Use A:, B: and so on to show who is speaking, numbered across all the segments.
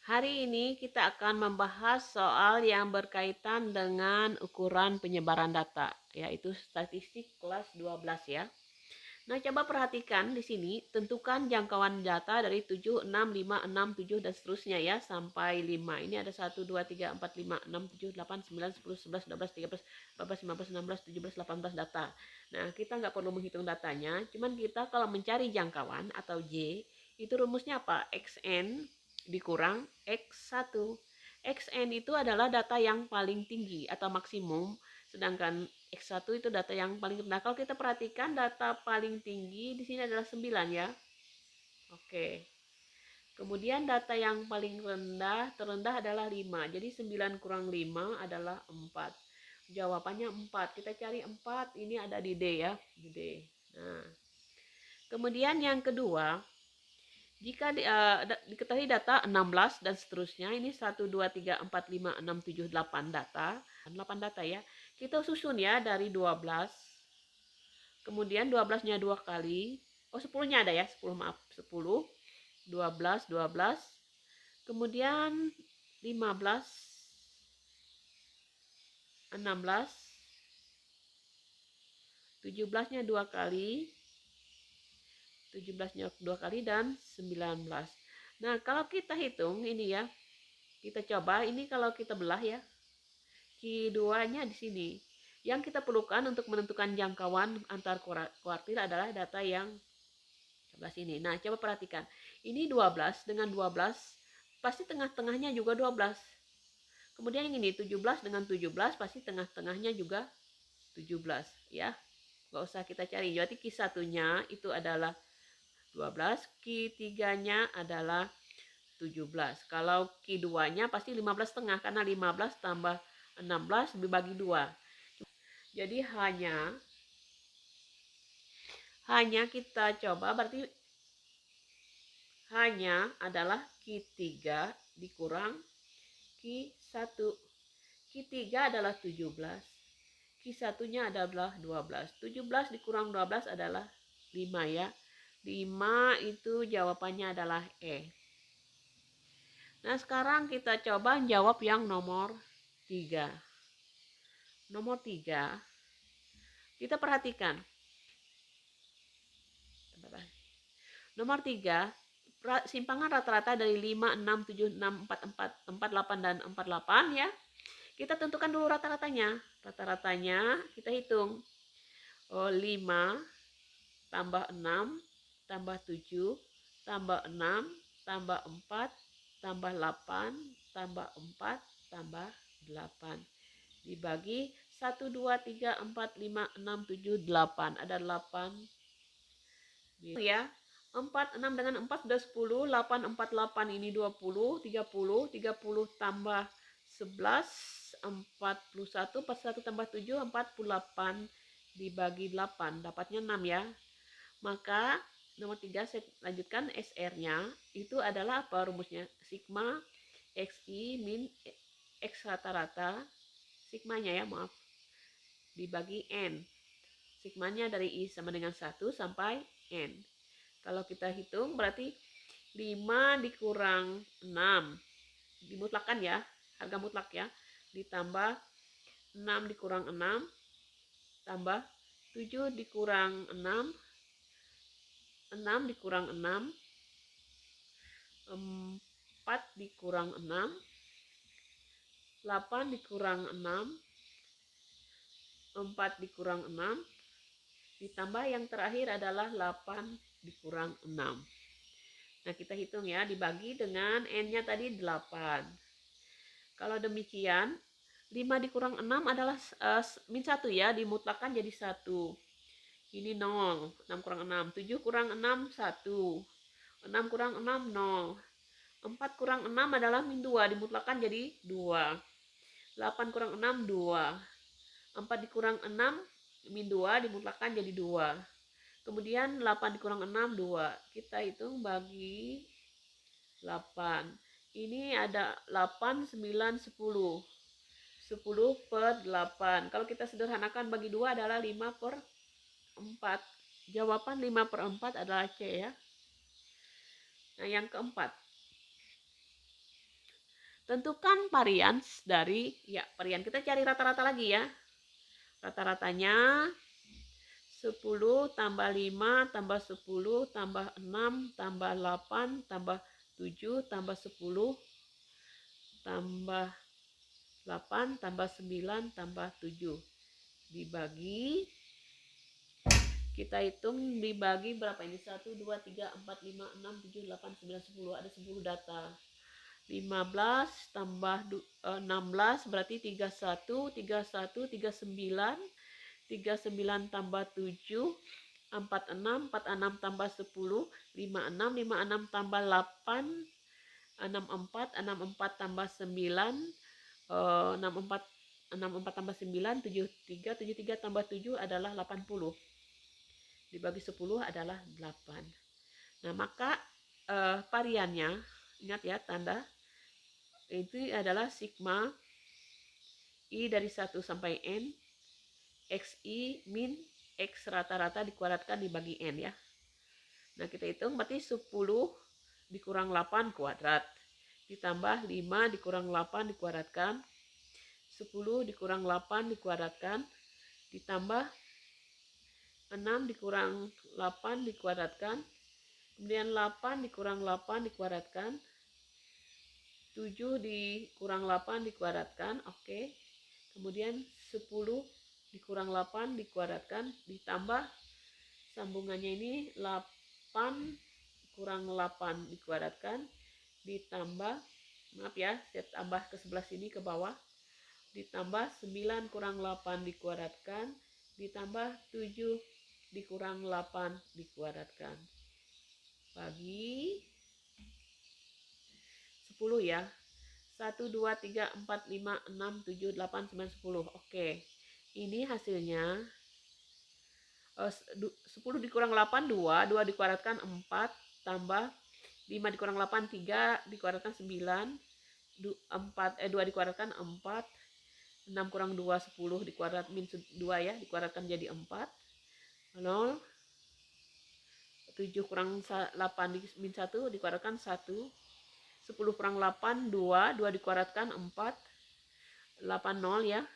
A: Hari ini kita akan membahas soal yang berkaitan dengan ukuran penyebaran data, yaitu statistik kelas 12 ya. Nah, coba perhatikan di sini, tentukan jangkauan data dari 7, 6, 5, 6, 7, dan seterusnya ya, sampai 5. Ini ada 1, 2, 3, 4, 5, 6, 7, 8, 9, 10, 11, 12, 13, 14, 15, 16, 17, 18 data. Nah, kita nggak perlu menghitung datanya, cuman kita kalau mencari jangkauan atau J, itu rumusnya apa? XN dikurang X1. XN itu adalah data yang paling tinggi atau maksimum, sedangkan X1 itu data yang paling rendah. Kalau kita perhatikan data paling tinggi di sini adalah 9 ya. Oke. Kemudian data yang paling terendah adalah 5. Jadi 9 kurang 5 adalah 4. Jawabannya 4. Kita cari 4. Ini ada di D ya, di D. Nah, kemudian yang kedua, jika diketahui data 16 dan seterusnya, ini 1, 2, 3, 4, 5, 6, 7, 8 data. 8 data ya. Kita susun ya dari 12. Kemudian 12-nya 2 kali. Oh, 10-nya ada ya, 10 maaf, 10, 12, 12. Kemudian 15, 16, 17-nya 2 kali, 17-nya 2 kali, dan 19. Nah, kalau kita hitung ini ya, kita coba ini kalau kita belah ya, Q2-nya di sini. Yang kita perlukan untuk menentukan jangkauan antar kuartil adalah data yang sebelah sini. Nah, coba perhatikan. Ini 12 dengan 12, pasti tengah-tengahnya juga 12. Kemudian yang ini 17 dengan 17, pasti tengah-tengahnya juga 17 ya. Gak usah kita cari. Jadi Q1-nya itu adalah 12, Q3-nya adalah 17. Kalau Q2-nya pasti 15 setengah, karena 15 tambah 16 dibagi 2. Jadi hanya kita coba, berarti hanya adalah Q3 dikurang Q1. Q3 adalah 17. Q1-nya adalah 12. 17 dikurang 12 adalah 5 ya. 5 itu jawabannya adalah E. Nah, sekarang kita coba jawab yang nomor 3. Nomor 3, kita perhatikan. Nomor 3, simpangan rata-rata dari 5, 6, 7, 6, 4, 4, 4, 8, dan 4, 8 ya. Kita tentukan dulu rata-ratanya. Rata-ratanya kita hitung. 5 tambah 6 tambah 7 tambah 6 tambah 4 tambah 8 tambah 4 tambah 8 dibagi 1, 2, 3, 4, 5, 6, 7, 8. Ada 8 ya. 4, 6 dengan 4 sudah 10. 8, 4, 8 ini 20, 30. 30 tambah 11, 41. 41 tambah 7, 48 dibagi 8. Dapatnya 6 ya. Maka nomor 3 saya lanjutkan, SR-nya itu adalah apa rumusnya? Sigma XI min X rata-rata, sigmanya ya maaf, dibagi N. Sigmanya dari I sama dengan 1 sampai N. Kalau kita hitung berarti 5 dikurang 6, dimutlakan ya, harga mutlak ya, ditambah 6 dikurang 6, tambah 7 dikurang 6, 6 dikurang 6, 4 dikurang 6, 8 dikurang 6, 4 dikurang 6, ditambah yang terakhir adalah 8 dikurang 6. Nah, kita hitung ya, dibagi dengan N-nya tadi 8. Kalau demikian, 5 dikurang 6 adalah min 1 ya, dimutlakan jadi 1. Ini 0, 6 kurang 6, 7 kurang 6, 1. 6 kurang 6, 0. 4 kurang 6 adalah min 2, dimutlakan jadi 2. 8 kurang 6, 2. 4 dikurang 6, min 2, dimutlakan jadi 2. Kemudian 8 dikurang 6, 2. Kita hitung bagi 8. Ini ada 8, 9, 10. 10 per 8. Kalau kita sederhanakan bagi 2 adalah 5 per 4. Jawaban 5 per 4 adalah C ya. Nah, yang keempat. Tentukan varians dari, ya varian kita cari rata-rata lagi ya. Rata-ratanya 10 tambah 5 tambah 10 tambah 6 tambah 8 tambah 7 tambah 10 tambah 8 tambah 9 tambah 7 dibagi, kita hitung dibagi berapa ini, 1, 2, 3, 4, 5, 6, 7, 8, 9, 10, ada 10 data. 15 tambah 16 berarti 31, 31, 39, 39 tambah 7, 46, 46 tambah 10, 56, 56 tambah 8, 64, 64 tambah 9, 64, 64 tambah 9, 73, 73 tambah 7 adalah 80. Dibagi 10 adalah 8. Nah, maka variannya, ingat ya tanda, itu adalah sigma I dari 1 sampai N, XI min X rata-rata dikuadratkan dibagi N ya. Nah, kita hitung berarti 10 dikurang 8 kuadrat. Ditambah 5 dikurang 8 dikuadratkan. 10 dikurang 8 dikuadratkan. Ditambah 6 dikurang 8 dikuadratkan. Kemudian 8 dikurang 8 dikuadratkan. 7 dikurang 8 dikuadratkan, oke. Kemudian 10 dikurang 8 dikuadratkan, ditambah sambungannya ini 8 kurang 8 dikuadratkan, ditambah, maaf ya, saya tambah ke sebelah sini ke bawah, ditambah 9 kurang 8 dikuadratkan, ditambah 7 dikurang 8 dikuadratkan. Bagi 10 ya. 1, 2, 3, 4, 5, 6, 7, 8, 9, 10. Oke. Ini hasilnya 10 dikurang 8, 2. 2 dikuadratkan 4. Tambah 5 dikurang 8, 3. Dikuadratkan 9. 2 dikuadratkan 4. 6 kurang 2, 10. Dikuadrat min 2 ya. Dikuadratkan jadi 4. 0. 7 kurang 8 min 1. Dikuadratkan 1. 10 kurang 8, 2, 2 dikuadratkan 4, 8, 0 ya.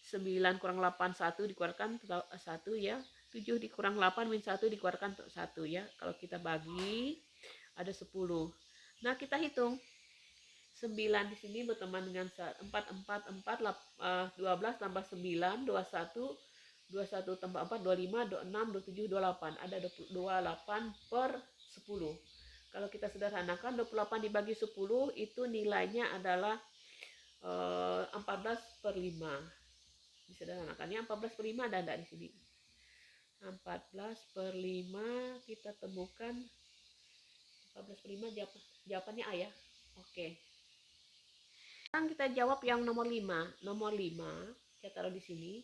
A: 9 kurang 8, 1 dikuadratkan 1 ya. 7 dikurang 8 min 1 dikuadratkan 1 ya. Kalau kita bagi ada 10. Nah, kita hitung 9 di sini berteman dengan 4, 4, 4, 12 tambah 9, 21, 21 tambah 4, 25, 26, 27, 28. Ada 28 per 10. Kalau kita sederhanakan 28 dibagi 10 itu nilainya adalah 14 per 5. Disederhanakannya 14 per 5 ada enggak di sini? 14 per 5 kita temukan 14 per 5 jawabannya A ya. Oke. Sekarang kita jawab yang nomor 5. Nomor 5 saya taruh di sini.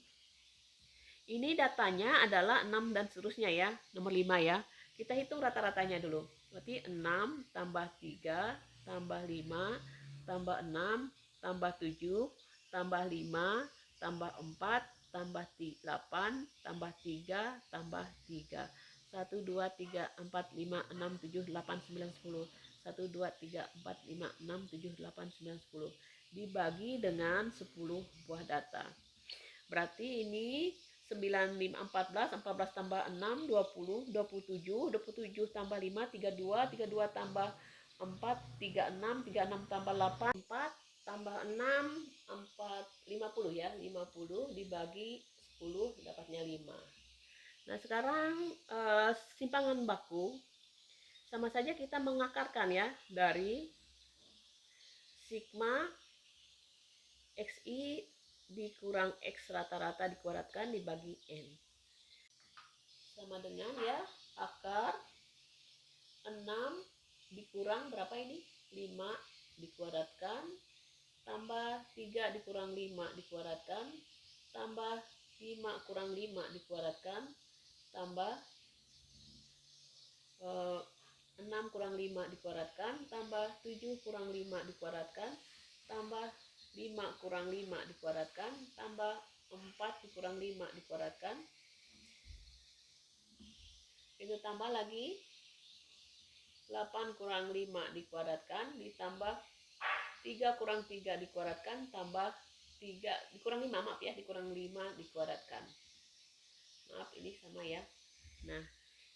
A: Ini datanya adalah 6 dan seterusnya ya. Nomor 5 ya. Kita hitung rata-ratanya dulu. Berarti 6 tambah 3 tambah 5 tambah 6 tambah 7 tambah 5 tambah 4 tambah 8 tambah 3 tambah 3. 1, 2, 3, 4, 5, 6, 7, 8, 9, 10. 1, 2, 3, 4, 5, 6, 7, 8, 9, 10. Dibagi dengan 10 buah data. Berarti ini 9, 5, 14, 14 tambah 6, 20, 27, 27 tambah 5, 32, 32 tambah 4, 36, 36 tambah 8, 4 tambah 6, 4, 50 ya, 50 dibagi 10 dapatnya 5. Nah, sekarang simpangan baku sama saja kita mengakarkan ya dari sigma XI dikurang X rata-rata dikuadratkan dibagi N. Sama dengan ya, akar 6 dikurang berapa ini? 5 dikuadratkan, tambah 3 dikurang 5 dikuadratkan, tambah 5 kurang 5 dikuadratkan, tambah 6 kurang 5 dikuadratkan, tambah 7 kurang 5 dikuadratkan, tambah 5 kurang 5 dikuadratkan, tambah 4 dikurang 5 dikuadratkan. Itu tambah lagi 8 kurang 5 dikuadratkan, ditambah 3 kurang 3 dikuadratkan tambah 3 dikurang 5, maaf ya, dikurang 5 dikuadratkan. Maaf, ini sama ya. Nah,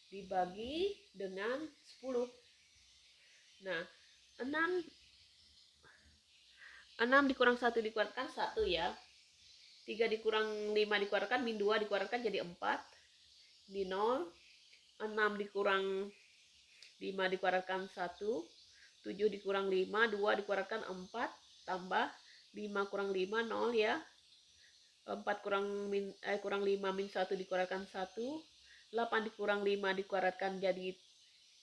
A: dibagi dengan 10. Nah, 6 dikurang 1 dikuadratkan 1 ya. 3 dikurang 5 dikuadratkan, min 2 dikuadratkan jadi 4. Ini 0. 6 dikurang 5 dikuadratkan 1. 7 dikurang 5, 2 dikuadratkan 4. Tambah 5 kurang 5, 0 ya. 4 kurang 5 min 1 dikuadratkan 1. 8 dikurang 5 dikuadratkan jadi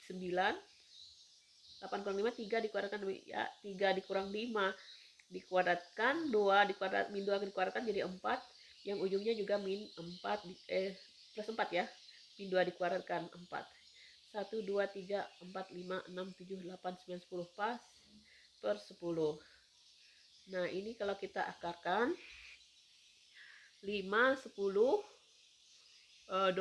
A: 9. 8 kurang 5, 3 dikuadratkan ya. 3 dikurang 5 dikuadratkan, 2 dikuadrat min 2 dikuadratkan jadi 4. Yang ujungnya juga min 4 plus 4 ya. Min 2 dikuadratkan 4. 1 2 3 4 5 6 7 8 9 10 pas per 10. Nah, ini kalau kita akarkan 5 10 20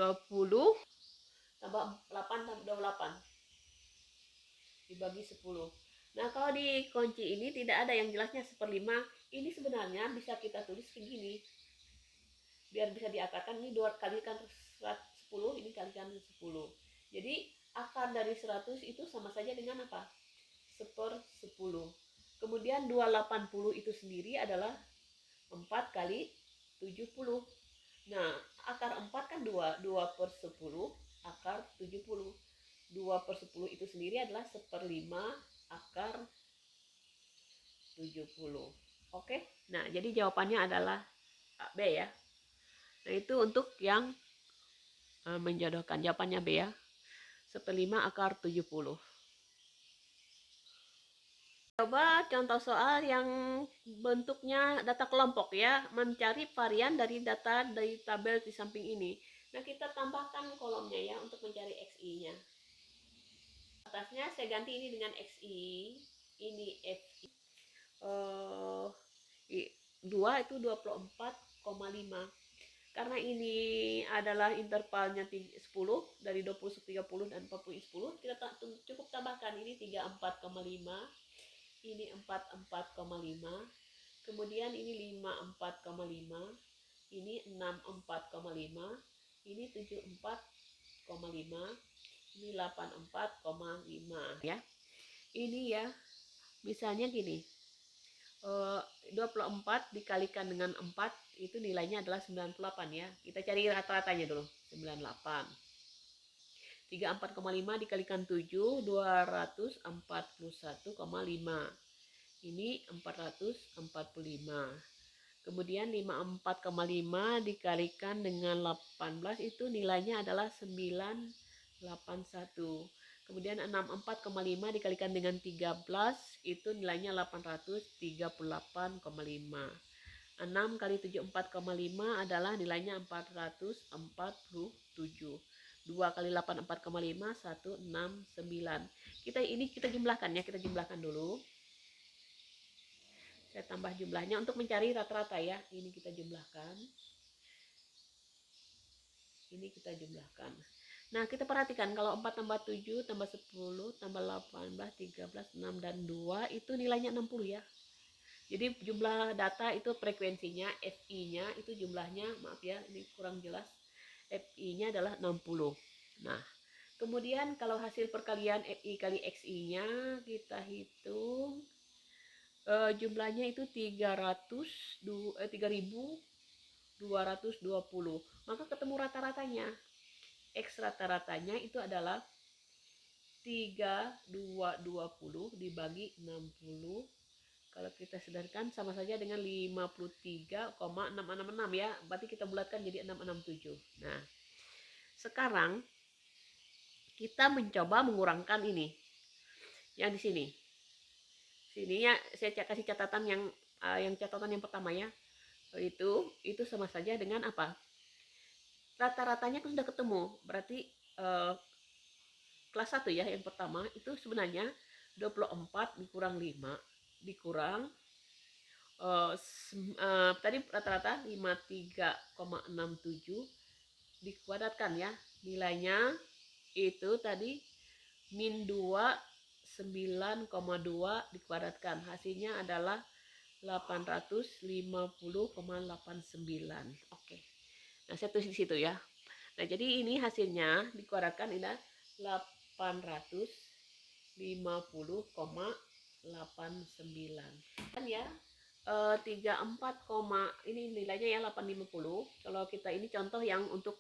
A: tambah 8 tambah 28 dibagi 10. Nah, kalau di kunci ini tidak ada yang jelasnya 1/5. Ini sebenarnya bisa kita tulis begini. Biar bisa diakarkan, ini 2 kalikan 10, ini kalikan 10. Jadi akar dari 100 itu sama saja dengan apa? 1/10. Kemudian 280 itu sendiri adalah 4 kali 70. Nah, akar 4 kan 2. 2/10 akar 70. 2/10 itu sendiri adalah 1/5 akar 70. Oke. Nah, jadi jawabannya adalah B ya. Nah, itu untuk yang menjodohkan. Jawabannya B ya. 1/5 akar 70. Coba contoh soal yang bentuknya data kelompok ya, mencari varian dari data dari tabel di samping ini. Nah, kita tambahkan kolomnya ya untuk mencari XI-nya. Atasnya saya ganti ini dengan XI, ini FI. 2 itu 24,5. Karena ini adalah intervalnya 10 dari 20 ke 30 dan 40 10, kita cukup tambahkan ini 34,5. Ini 44,5, kemudian ini 54,5, ini 64,5, ini 74,5, ini 84,5 ya. Ini ya, misalnya gini, 24 dikalikan dengan 4 itu nilainya adalah 98 ya. Kita cari rata-ratanya dulu, 98. 34,5 dikalikan 7, 241,5. Ini 445. Kemudian 54,5 dikalikan dengan 18 itu nilainya adalah 981. Kemudian 64,5 dikalikan dengan 13 itu nilainya 838,5. 6 kali 74,5 adalah nilainya 447. 2 kali 8 4,5 169. Kita jumlahkan ya, kita jumlahkan dulu. Saya tambah jumlahnya untuk mencari rata-rata ya. Ini kita jumlahkan. Ini kita jumlahkan. Nah, kita perhatikan kalau 4 tambah 7 tambah 10 tambah 18 13 6 dan 2 itu nilainya 60 ya. Jadi jumlah data itu frekuensinya, FI-nya itu jumlahnya, maaf ya ini kurang jelas. FI-nya adalah 60. Nah, kemudian kalau hasil perkalian FI kali XI-nya kita hitung jumlahnya itu 3.220. Maka ketemu rata-ratanya. X rata-ratanya itu adalah 3.220 dibagi 60. Kalau kita sederhanakan sama saja dengan 53,666 ya. Berarti kita bulatkan jadi 667. Nah, sekarang kita mencoba mengurangkan ini. Yang di sini. Sini ya saya kasih catatan yang catatan yang pertama ya. Itu sama saja dengan apa? Rata-ratanya kan sudah ketemu. Berarti kelas 1 ya yang pertama itu sebenarnya 24 dikurang 5 dikurang tadi rata-rata 53,67 dikuadratkan ya. Nilainya itu tadi min 2 9,2 dikuadratkan. Hasilnya adalah 850,89. Oke. Nah, saya tulis di situ ya. Nah, jadi ini hasilnya dikuadratkan ini 850,89. Kan ya 34, ini nilainya ya 850. Kalau kita ini contoh yang untuk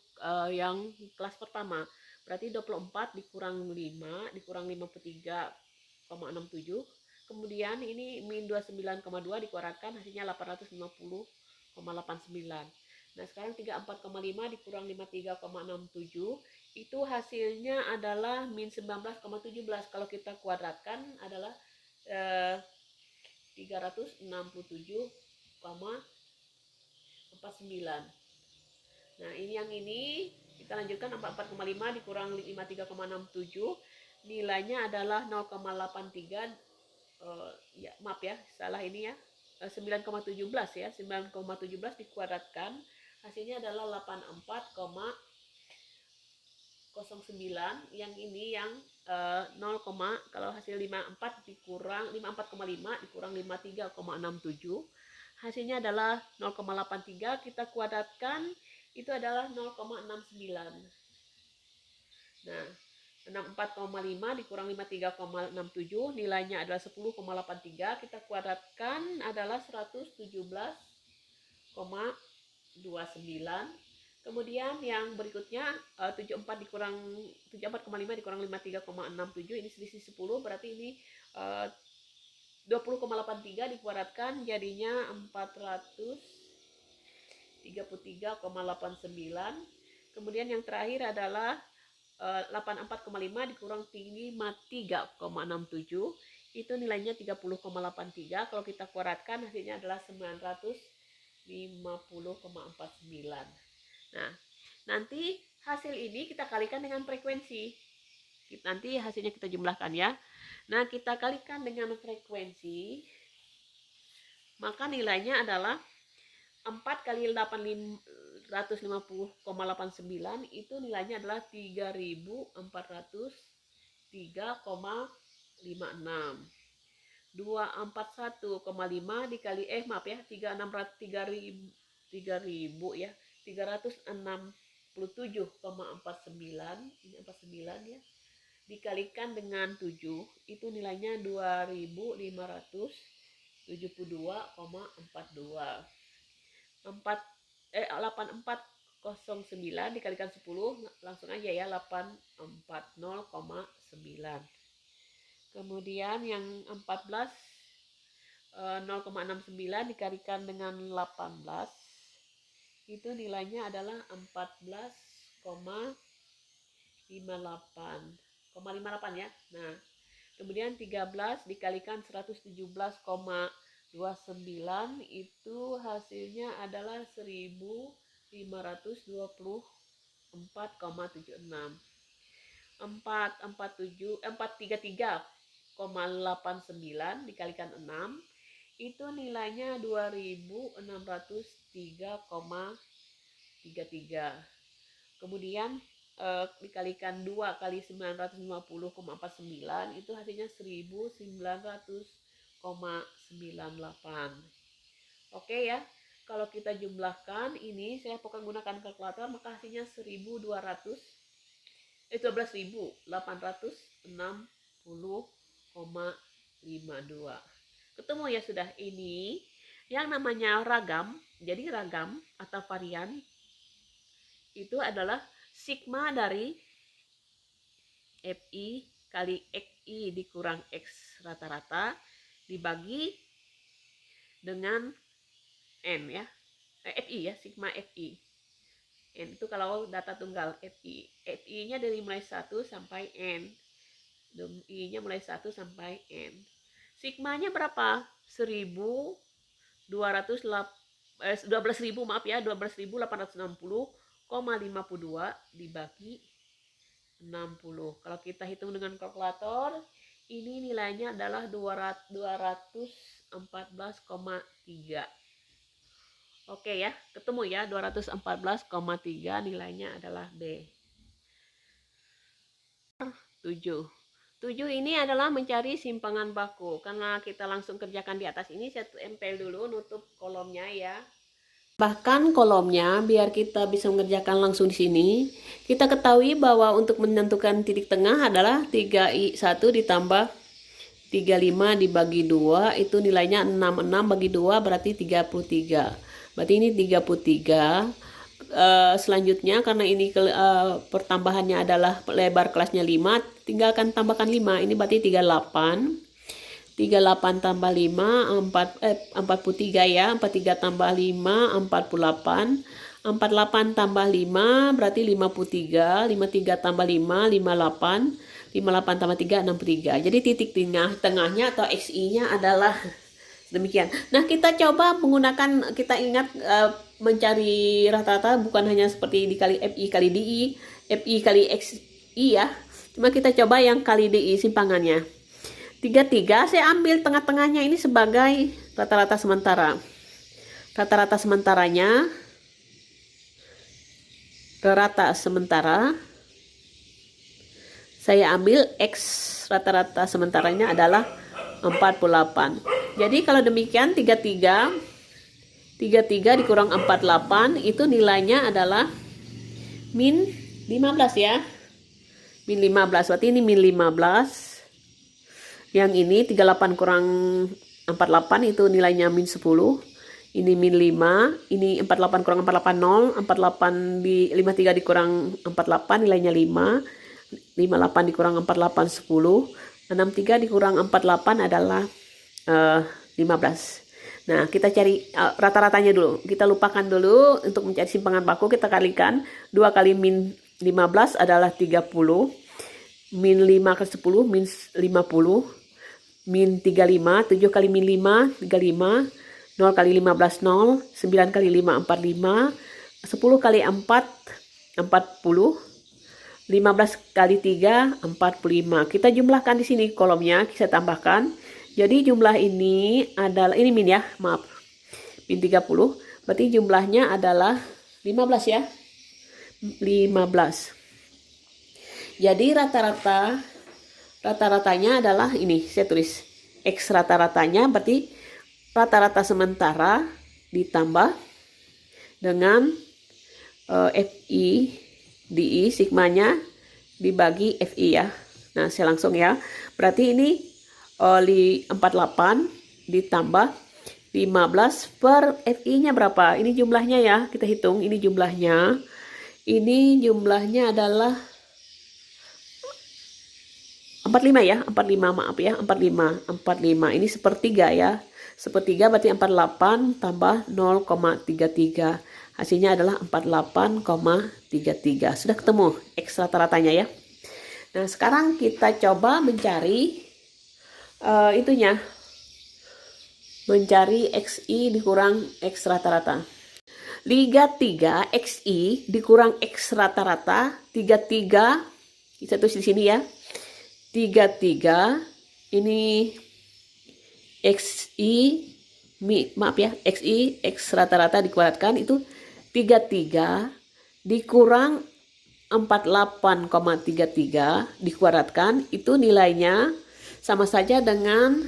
A: yang kelas pertama. Berarti 24 dikurang 5 dikurang 53,67. Kemudian ini min 29,2 dikuadratkan hasilnya 850,89. Nah, sekarang 34,5 dikurang 53,67 itu hasilnya adalah min 19,17. Kalau kita kuadratkan adalah 367,49. Nah, ini yang ini kita lanjutkan 44,5 dikurang 53,67 nilainya adalah 0,83. Ya, maaf ya, salah ini ya. 9,17 ya. 9,17 dikuadratkan hasilnya adalah 84,09. Yang ini yang 0, kalau hasil 54 dikurang 54,5 dikurang 53,67 hasilnya adalah 0,83. Kita kuadratkan itu adalah 0,69. Nah, 64,5 dikurang 53,67 nilainya adalah 10,83. Kita kuadratkan adalah 117,29. Kemudian yang berikutnya 74,5 dikurang 53,67 ini selisih 10, berarti ini 20,83 dikuadratkan jadinya 433,89. Kemudian yang terakhir adalah 84,5 dikurang 53,67 itu nilainya 30,83. Kalau kita kuadratkan hasilnya adalah 950,49. Nah, nanti hasil ini kita kalikan dengan frekuensi. Nanti hasilnya kita jumlahkan ya. Nah, kita kalikan dengan frekuensi, maka nilainya adalah 4 kali 850,89 itu nilainya adalah 3403,56. 241,5 dikali 3.000 ya. 367,49 ini 49 ya. Dikalikan dengan 7 itu nilainya 2572,42. 8409 dikalikan 10 langsung aja ya 840,9. Kemudian yang 14 0,69 dikalikan dengan 18 itu nilainya adalah 14,58 ya. Nah, kemudian 13 dikalikan 117,29 itu hasilnya adalah 1524,76. 433,89 dikalikan 6 itu nilainya 2603,33. Kemudian dikalikan 2 kali 950,49 itu hasilnya 1900,98. Oke ya, kalau kita jumlahkan ini saya pokoknya gunakan kalkulator maka hasilnya 12.860,52. Ketemu ya sudah. Ini yang namanya ragam. Jadi ragam atau varian itu adalah sigma dari FI kali XI dikurang X rata-rata dibagi dengan N ya. FI ya, sigma FI. N itu kalau data tunggal FI. FI-nya dari mulai 1 sampai N. I-nya mulai 1 sampai N. Sigmanya berapa? 12.000 maaf ya, 12.860,52 dibagi 60. Kalau kita hitung dengan kalkulator, ini nilainya adalah 214,3. Oke ya, ketemu ya 214,3 nilainya adalah B. 7. 7 ini adalah mencari simpangan baku. Karena kita langsung kerjakan di atas ini, saya tempel dulu nutup kolomnya ya. Bahkan kolomnya biar kita bisa mengerjakan langsung di sini. Kita ketahui bahwa untuk menentukan titik tengah adalah 3i1 ditambah 35 dibagi 2 itu nilainya 66 bagi 2 berarti 33. Berarti ini 33. Selanjutnya karena ini pertambahannya adalah lebar kelasnya 5, tinggalkan tambahkan 5, ini berarti 38. 38 tambah 5 43 ya, 43 tambah 5 48, 48 tambah 5 berarti 53, 53 tambah 5 58, 58 tambah 3 63. Jadi titik tengahnya atau XI-nya adalah demikian. Nah, kita coba menggunakan, kita ingat mencari rata-rata bukan hanya seperti dikali FI kali DI, FI kali XI ya. Cuma kita coba yang kali DI simpangannya. 33 saya ambil tengah-tengahnya ini sebagai rata-rata sementara. Rata-rata sementaranya, rata sementara, saya ambil X rata-rata sementaranya adalah 48. Jadi kalau demikian 33 dikurang 48 itu nilainya adalah min 15 ya. Min 15, berarti ini min 15. Yang ini 38 kurang 48 itu nilainya min 10. Ini min 5, ini 48 kurang 48 0, 48 di 53 dikurang 48 nilainya 5. 58 dikurang 48 10. 63 dikurang 48 adalah 15. Nah, kita cari rata-ratanya dulu. Kita lupakan dulu untuk mencari simpangan baku, kita kalikan 2 kali min 15 adalah 30. Min 5 ke 10 min 50. Min 35, 7 kali min 5 35. 0 kali 15 0, 9 kali 5 45, 10 kali 4 40. 15 kali 3 45. Kita jumlahkan di sini kolomnya, saya tambahkan. Jadi jumlah ini adalah, ini min ya, maaf. Min 30. Berarti jumlahnya adalah 15 ya. 15. Jadi rata-ratanya adalah ini, saya tulis X rata-ratanya berarti rata-rata sementara ditambah dengan FI DI sigmanya dibagi FI ya. Nah, saya langsung ya. Berarti ini 48 ditambah 15 per FI-nya berapa? Ini jumlahnya ya, kita hitung. Ini jumlahnya. Ini jumlahnya adalah 45 ya, 45 maaf ya, 45. Ini sepertiga ya. Sepertiga berarti 48 tambah 0,33. Hasilnya adalah 48,33. Sudah ketemu X rata-ratanya ya. Nah, sekarang kita coba mencari itunya. Mencari XI dikurang X rata-rata. Liga 3 XI dikurang X rata-rata 33. Kita tulis di sini ya. 33 ini XI maaf ya, XI X rata-rata dikuadratkan itu 33 dikurang 48,33 dikuadratkan itu nilainya sama saja dengan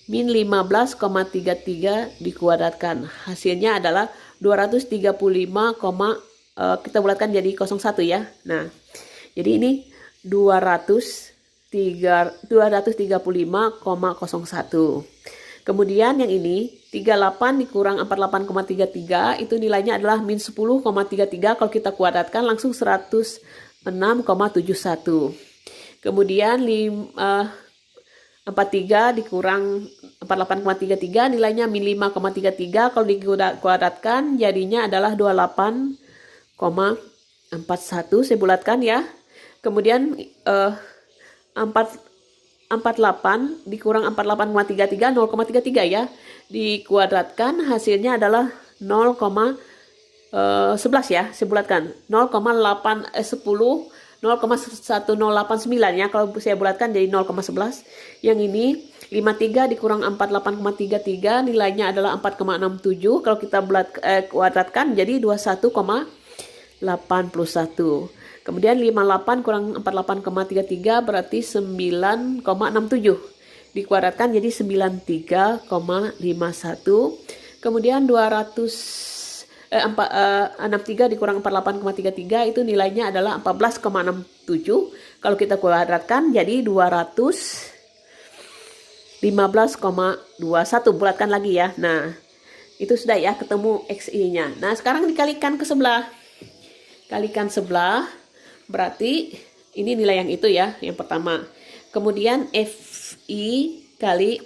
A: min 15,33 dikuadratkan. Hasilnya adalah 235, kita bulatkan jadi 01 ya. Nah, jadi ini 235,01. Kemudian yang ini 38 dikurang 48,33 itu nilainya adalah min 10,33. Kalau kita kuadratkan langsung 106,71. Kemudian 43 dikurang 48,33 nilainya min 5,33. Kalau dikuadratkan jadinya adalah 28,41. Saya bulatkan ya. Kemudian 48 dikurang 48,33 0,33 ya. Dikuadratkan hasilnya adalah 0,11 ya. Saya bulatkan 0,1089 ya. Kalau saya bulatkan jadi 0,11. Yang ini 53 dikurang 48,33 nilainya adalah 4,67. Kalau kita kuadratkan jadi 21,81. Kemudian 58 kurang 48,33 berarti 9,67. Dikuadratkan jadi 93,51. Kemudian 63 dikurang 48,33 itu nilainya adalah 14,67. Kalau kita kuadratkan jadi 215,21. Bulatkan lagi ya. Nah, itu sudah ya ketemu XI-nya. Nah, sekarang dikalikan ke sebelah. Kalikan sebelah, berarti ini nilai yang itu ya, yang pertama. Kemudian FI kali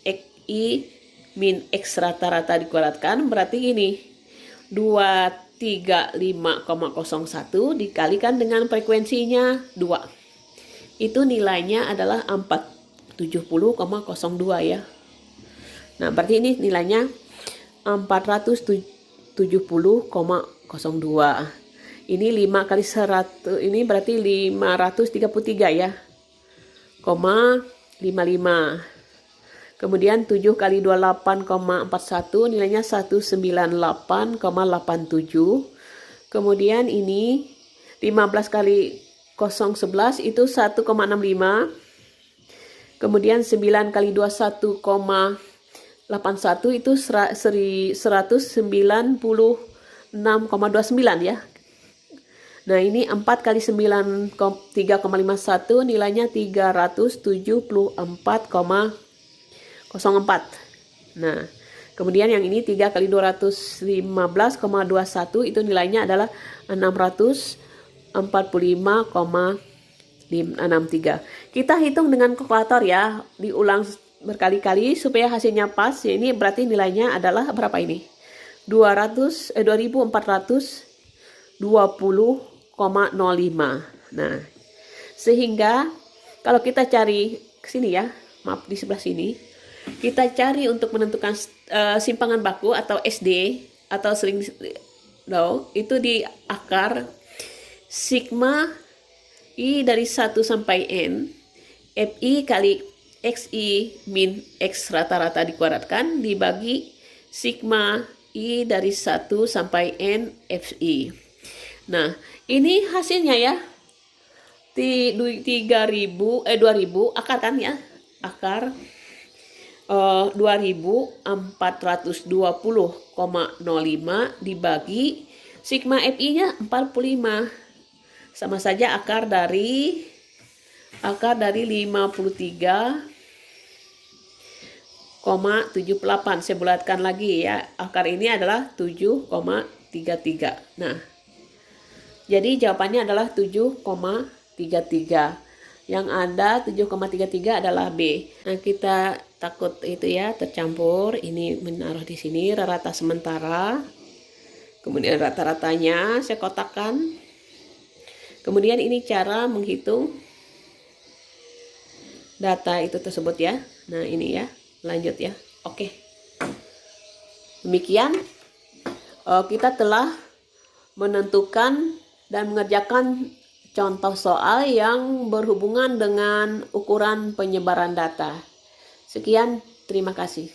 A: XI min X rata-rata dikuadratkan, berarti ini 235,01 dikalikan dengan frekuensinya 2. Itu nilainya adalah 470,02 ya. Nah, berarti ini nilainya 470,02. Ini 5 kali 100, ini berarti 533 ya, 55. Kemudian 7 kali 28,41 nilainya 198,87. Kemudian ini 15 kali 011 itu 1,65. Kemudian 9 kali 21,81 itu 196,29 ya. Nah, ini 4 kali 9, 3,51 nilainya 374,04. Nah, kemudian yang ini 3 kali 215,21 itu nilainya adalah 645,63. Kita hitung dengan kalkulator ya, diulang berkali-kali supaya hasilnya pas. Ini berarti nilainya adalah berapa ini? 2420,05. Nah, sehingga kalau kita cari ke sini ya, maaf di sebelah sini, kita cari untuk menentukan simpangan baku atau SD atau sering itu di akar sigma I dari 1 sampai N, FI kali XI min X rata-rata dikuadratkan dibagi sigma I dari 1 sampai N FI. Nah, ini hasilnya ya. 2000 akar kan ya? Akar 2420,05 dibagi sigma FI-nya 45. Sama saja akar dari 53,78. Saya bulatkan lagi ya. Akar ini adalah 7,33. Nah, jadi jawabannya adalah 7,33. Yang ada 7,33 adalah B. Nah, kita takut itu ya tercampur. Ini menaruh di sini rata sementara. Kemudian rata-ratanya saya kotakkan. Kemudian ini cara menghitung data itu tersebut ya. Nah, ini ya. Lanjut ya. Oke. Demikian kita telah menentukan dan mengerjakan contoh soal yang berhubungan dengan ukuran penyebaran data. Sekian, terima kasih.